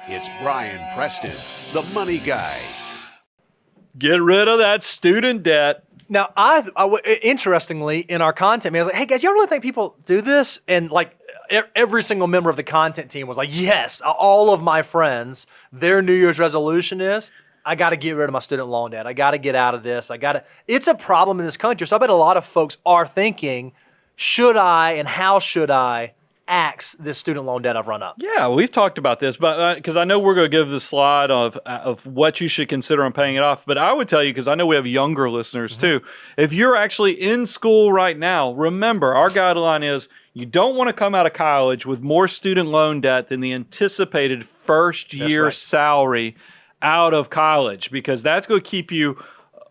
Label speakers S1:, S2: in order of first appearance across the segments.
S1: It's Brian Preston, the money guy.
S2: Get rid of that student debt.
S3: Now, interestingly, in our content, I was like, hey guys, y'all really think people do this? And like every single member of the content team was like, yes, all of my friends, their New Year's resolution is, I got to get rid of my student loan debt. I got to get out of this. It's a problem in this country. So I bet a lot of folks are thinking, should I and how should I axe this student loan debt I've run up?
S2: Yeah, we've talked about this, but because I know we're going to give the slide of what you should consider on paying it off. But I would tell you, because I know we have younger listeners too, if you're actually in school right now, remember our guideline is you don't want to come out of college with more student loan debt than the anticipated first year salary out of college, because that's going to keep you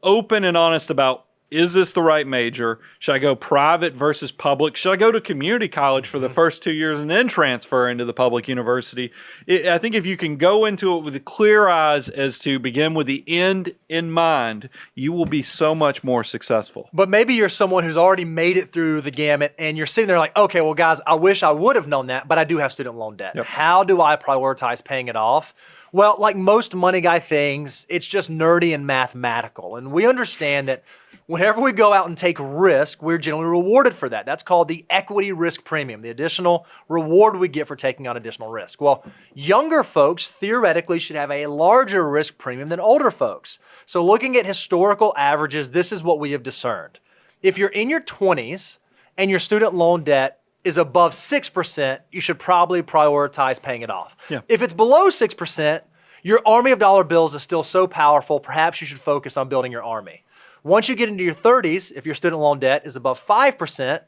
S2: open and honest about, is this the right major? Should I go private versus public? Should I go to community college for the first 2 years and then transfer into the public university? I think if you can go into it with clear eyes as to begin with the end in mind, you will be so much more successful.
S3: But maybe you're someone who's already made it through the gamut and you're sitting there like, okay, well, guys, I wish I would have known that, but I do have student loan debt.
S2: Yep.
S3: How do I prioritize paying it off? Well, like most money guy things, it's just nerdy and mathematical. And we understand that whenever we go out and take risk, we're generally rewarded for that. That's called the equity risk premium, the additional reward we get for taking on additional risk. Well, younger folks theoretically should have a larger risk premium than older folks. So looking at historical averages, this is what we have discerned. If you're in your 20s and your student loan debt is above 6%, you should probably prioritize paying it off.
S2: Yeah.
S3: If it's below 6%, your army of dollar bills is still so powerful, perhaps you should focus on building your army. Once you get into your 30s, if your student loan debt is above 5%,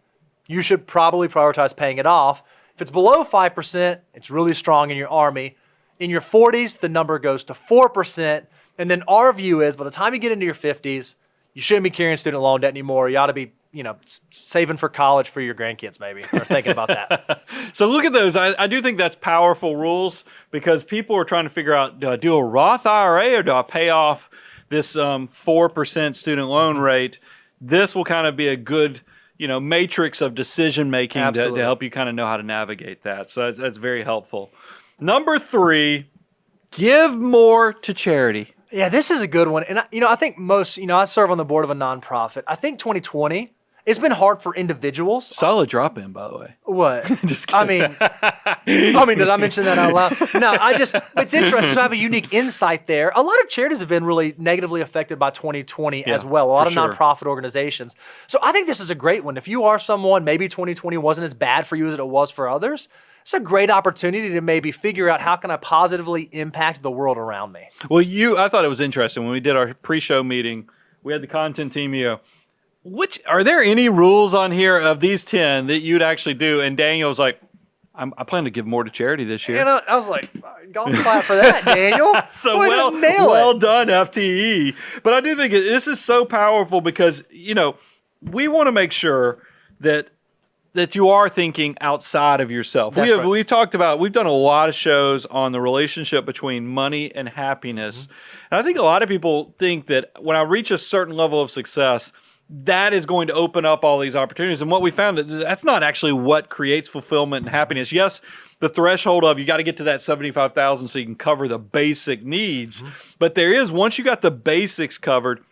S3: you should probably prioritize paying it off. If it's below 5%, it's really strong in your army. In your 40s, the number goes to 4%. And then our view is by the time you get into your 50s, you shouldn't be carrying student loan debt anymore. You ought to be, saving for college for your grandkids maybe, or thinking about that.
S2: So look at those. I do think that's powerful rules, because people are trying to figure out, do I do a Roth IRA or do I pay off this 4% student loan rate? This will kind of be a good, matrix of decision making to help you kind of know how to navigate that. So that's very helpful. Number 3, give more to charity.
S3: Yeah, this is a good one. And, I think most, I serve on the board of a nonprofit. I think 2020, it's been hard for individuals.
S2: Solid drop in, by the way.
S3: What?
S2: Just kidding.
S3: I mean, did I mention that out loud? No, it's interesting to have a unique insight there. A lot of charities have been really negatively affected by 2020 as well. A lot of nonprofit organizations. So I think this is a great one. If you are someone, maybe 2020 wasn't as bad for you as it was for others, it's a great opportunity to maybe figure out how can I positively impact the world around me.
S2: Well, I thought it was interesting when we did our pre-show meeting. We had the content team. Are there any rules on here of these 10 that you'd actually do? And Daniel was like, I plan to give more to charity this year.
S3: And I was like, golf clap for that, Daniel.
S2: So well done, FTE. But I do think this is so powerful because, we want to make sure that you are thinking outside of yourself. We've talked about, we've done a lot of shows on the relationship between money and happiness. Mm-hmm. And I think a lot of people think that when I reach a certain level of success, that is going to open up all these opportunities. And what we found, that's not actually what creates fulfillment and happiness. Yes, the threshold of you got to get to that $75,000 so you can cover the basic needs. Mm-hmm. But there is, once you got the basics covered,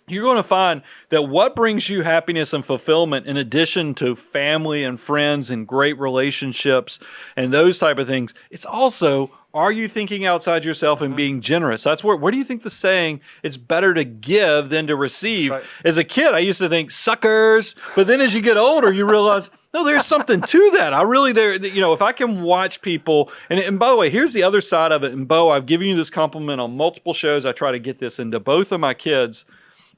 S2: you're going to find that what brings you happiness and fulfillment, in addition to family and friends and great relationships and those type of things, it's also, are you thinking outside yourself and being generous? That's where do you think the saying, it's better to give than to receive? Right. As a kid, I used to think suckers, but then as you get older, you realize, no, there's something to that. If I can watch people, and by the way, here's the other side of it. And Bo, I've given you this compliment on multiple shows. I try to get this into both of my kids.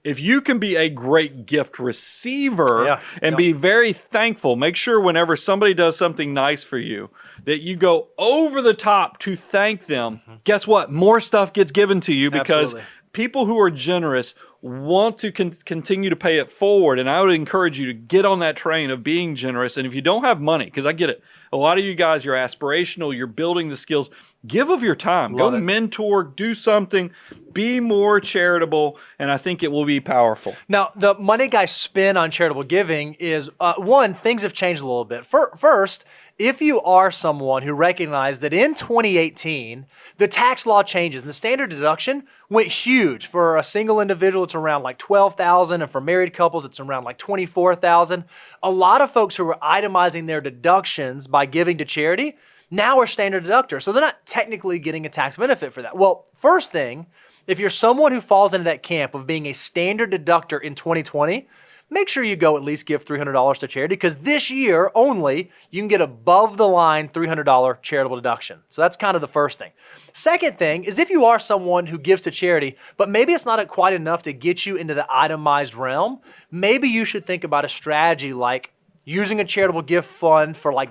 S2: If you can be a great gift receiver and be very thankful, make sure whenever somebody does something nice for you, that you go over the top to thank them. Mm-hmm. Guess what? More stuff gets given to you because people who are generous want to continue to pay it forward. And I would encourage you to get on that train of being generous. And if you don't have money, because I get it, A lot of you guys, you're aspirational, you're building the skills. Give of your time.
S3: Love
S2: Go
S3: it.
S2: mentor, do something, be more charitable, and I think it will be powerful.
S3: Now, the Money Guy spin on charitable giving is, one, things have changed a little bit. First, if you are someone who recognized that in 2018, the tax law changes and the standard deduction went huge. For a single individual, it's around like $12,000, and for married couples, it's around like $24,000. A lot of folks who are itemizing their deductions by giving to charity now are standard deductors, so they're not technically getting a tax benefit for that. Well, first thing, if you're someone who falls into that camp of being a standard deductor in 2020, make sure you go at least give $300 to charity, because this year only you can get above the line $300 charitable deduction. So that's kind of the first thing. Second thing is, if you are someone who gives to charity, but maybe it's not quite enough to get you into the itemized realm, maybe you should think about a strategy like using a charitable gift fund for like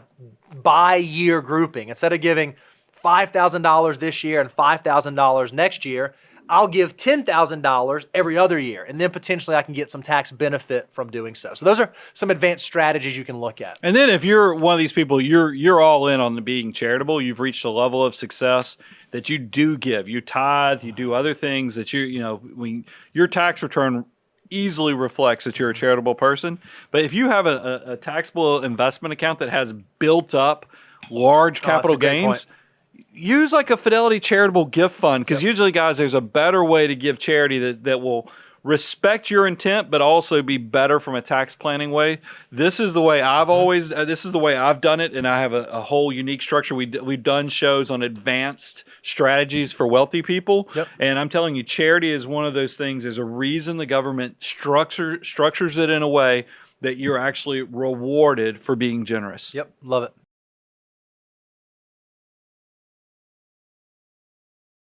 S3: by-year grouping. Instead of giving $5,000 this year and $5,000 next year, I'll give $10,000 every other year, and then potentially I can get some tax benefit from doing so. So those are some advanced strategies you can look at.
S2: And then if you're one of these people, you're all in on the being charitable, you've reached a level of success that you do give. You tithe, you do other things that your tax return easily reflects that you're a charitable person. But if you have a taxable investment account that has built up large capital gains, use like a Fidelity charitable gift fund, because usually, guys, there's a better way to give charity that will respect your intent, but also be better from a tax planning way. This is the way I've always, this is the way I've done it, and I have a whole unique structure. We've done shows on advanced strategies for wealthy people, and I'm telling you, charity is one of those things. There's a reason the government structures it in a way that you're actually rewarded for being generous.
S3: Yep, love it.